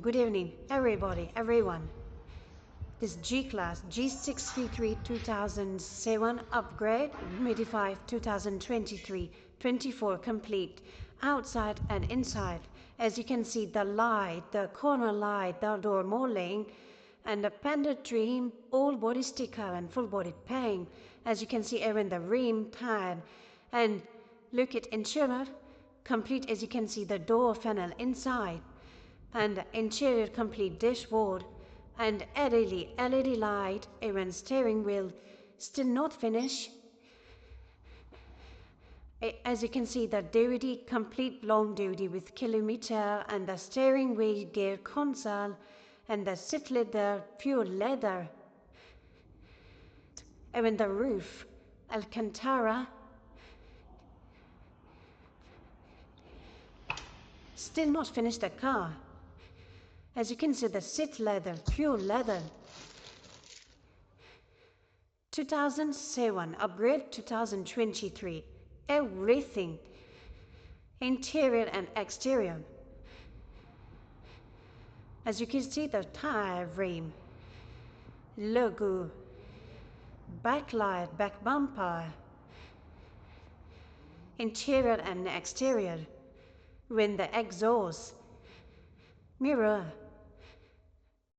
Good evening, everybody, everyone. This G-Class G633 2007 upgrade 2023-24 complete outside and inside. As you can see, the light, the corner light, the door molding, and the pendant trim, all body sticker and full body paint. As you can see, even the rim pad, and look at interior complete. As you can see, the door panel inside, and interior complete dashboard, and LED light, even steering wheel still not finished. As you can see, the DVD complete long DVD with kilometer, and the steering wheel gear console, and the seat leather pure leather, even the roof Alcantara. Still not finished the car. As you can see, the seat leather, pure leather. 2007 upgrade 2023. Everything, interior and exterior. As you can see, the tire rim, logo, backlight, back bumper, interior and exterior, when the exhaust, mirror,